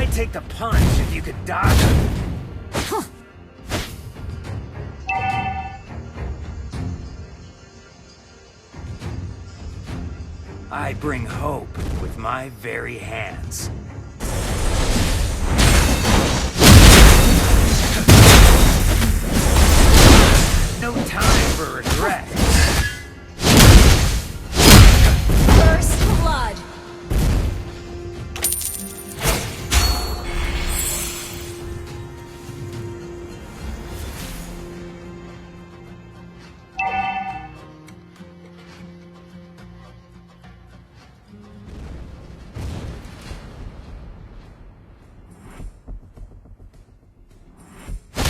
Why take the punch if you could dodge it? I bring hope with my very hands. No time for regret. First blood.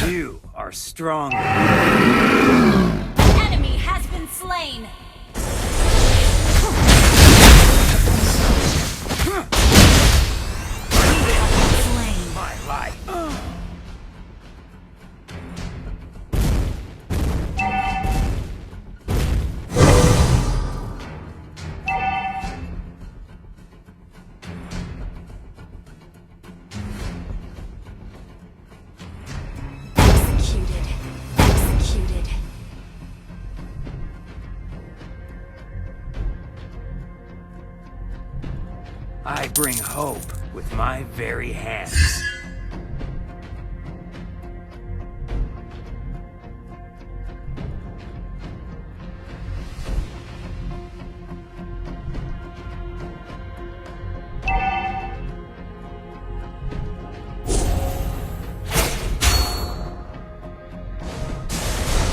You are stronger. Enemy has been slain. Slain. My life. Executed. Executed. I bring hope with my very hands.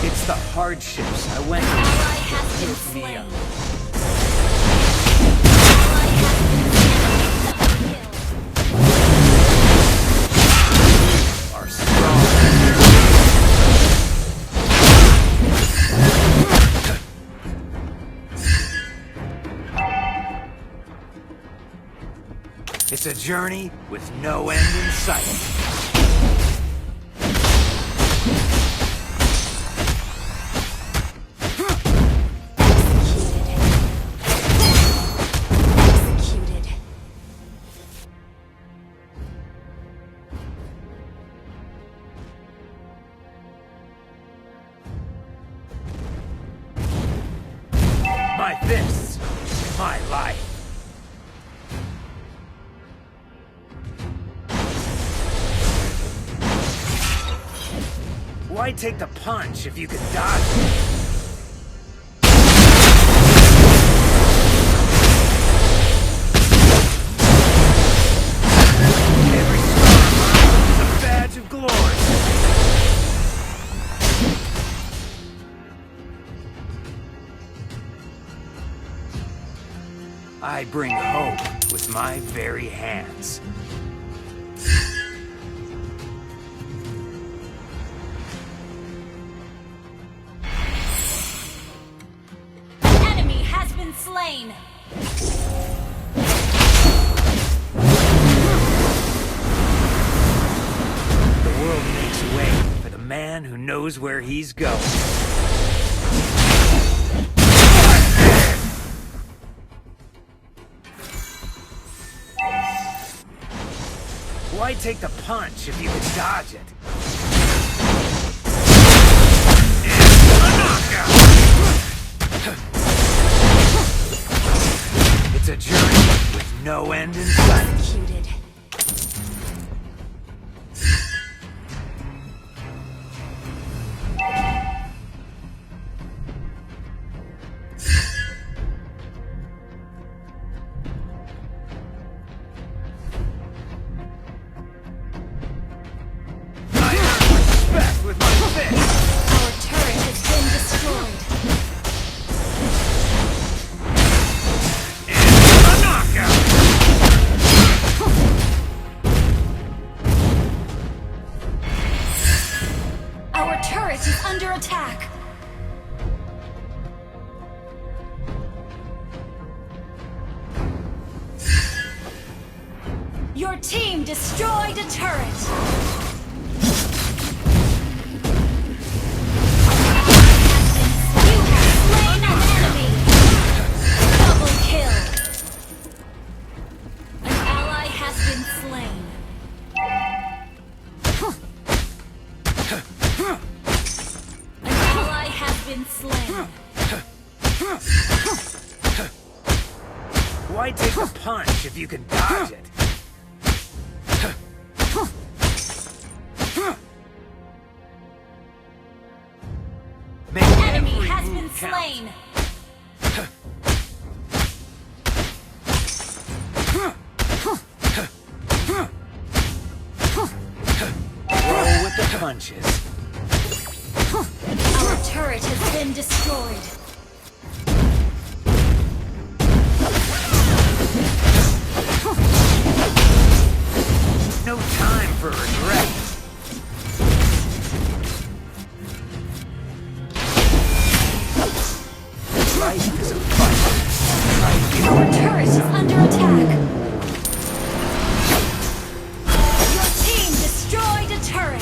It's the hardships I went through Ally has that been built me slain. up. Ally has been slain. Double kill. Are strong. It's a journey with no end in sight. Executed. My fists, my life. Why take the punch if you can dodge it? Every scar is a badge of glory. I bring hope with my very hands. Enemy has been slain. The world makes way for the man who knows where he's going. Why take the punch if you can dodge it? And a knockout! It's a journey with no end in sight. Executed. I earn respect with my fist. Our turret has been destroyed. And a knockout! Our turret is under attack. Your team destroyed a turret. You have slain an enemy. Double kill. An ally has been slain. been slain. Why take a punch if you can dodge it? Make Enemy every has move been count. slain. Roll with the punches. Our turret has been destroyed. No time for regret. Life is a fight. Our turret is under attack. Your team destroyed a turret.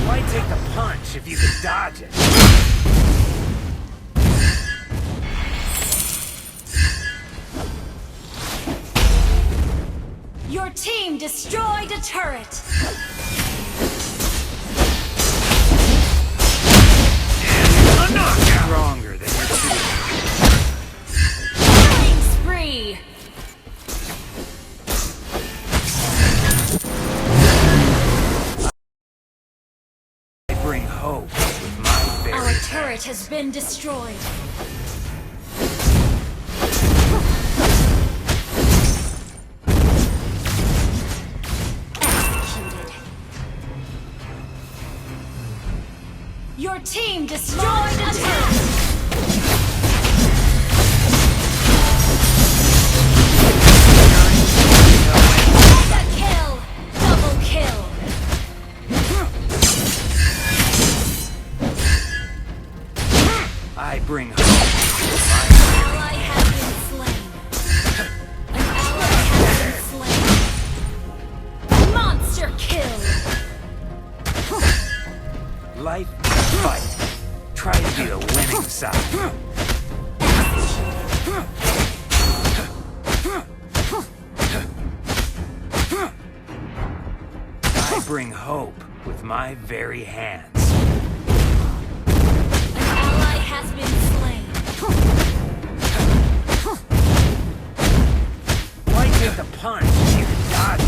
Why take the punch if you can dodge it? Your team destroyed a turret. A knockout! Stronger than your Killing spree. I bring hope with my very Our turret has been destroyed. Executed. Your team destroyed a turret. Mega kill. Double kill. I bring hope with my Ally has been slain. An ally has been slain. Monster kill. life is a fight. Try to be the winning side. I bring hope with my very hands. An ally has been slain. Why take the punch if you can dodge it?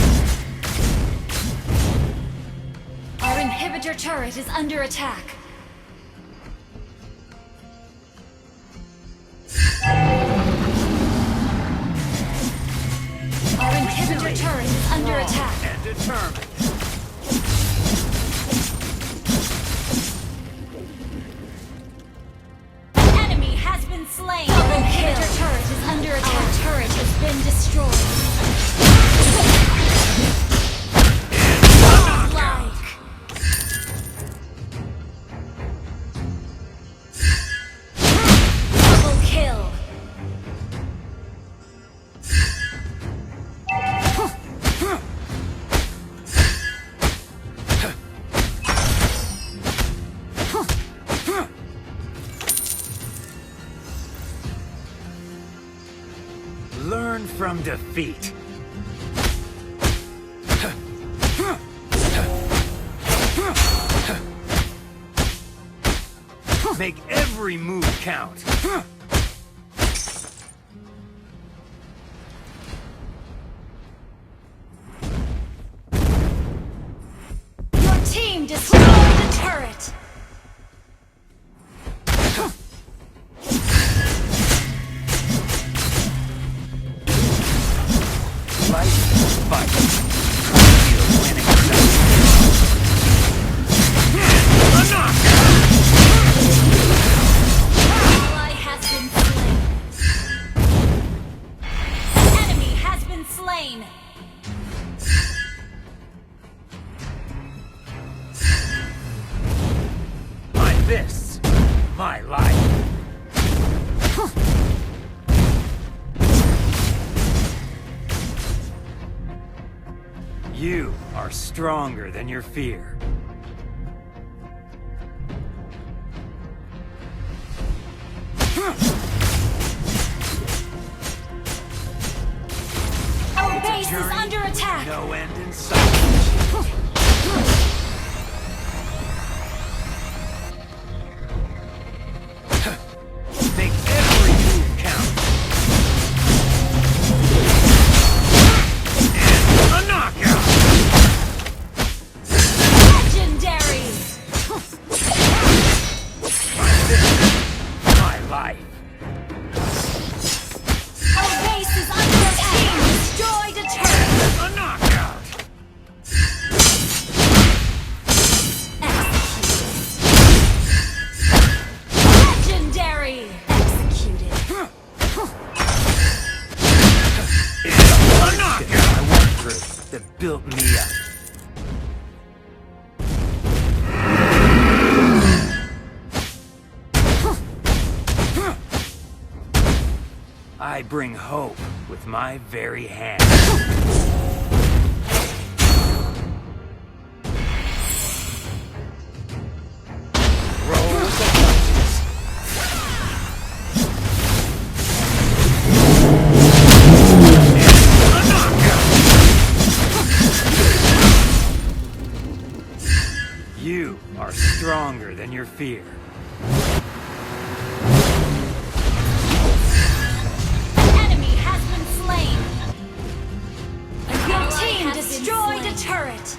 Our inhibitor turret is under attack. Our inhibitor turret is under attack. And determined. Enemy has been slain. Double kill. Inhibitor turret is under attack. Our turret has been destroyed. Godlike. Double kill. Learn from defeat. Make every move count. Your team destroyed the turret. Life is a fight. Try to be the winning side. A knockout! Ally has been slain. Enemy has been slain. My fists, my life. You are stronger than your fear. Our It's a base is journey, under attack. no end in sight. I bring hope with my very hand. Roll with the punches. And a knockout. You are stronger than your fear. Your team destroyed a turret!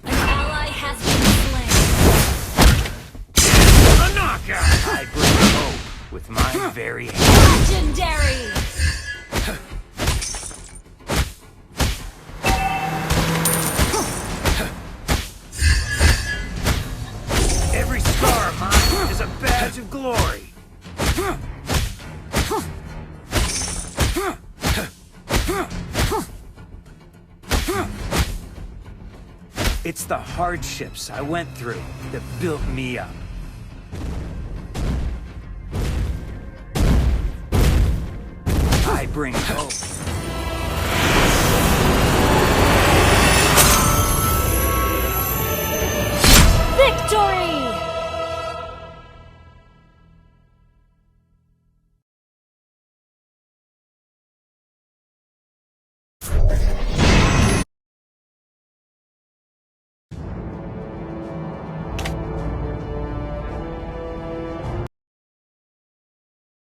An ally has been slain. A knockout! I bring hope with my very hand. Legendary! Every scar of mine is a badge of glory. It's the hardships I went through that built me up. I bring hope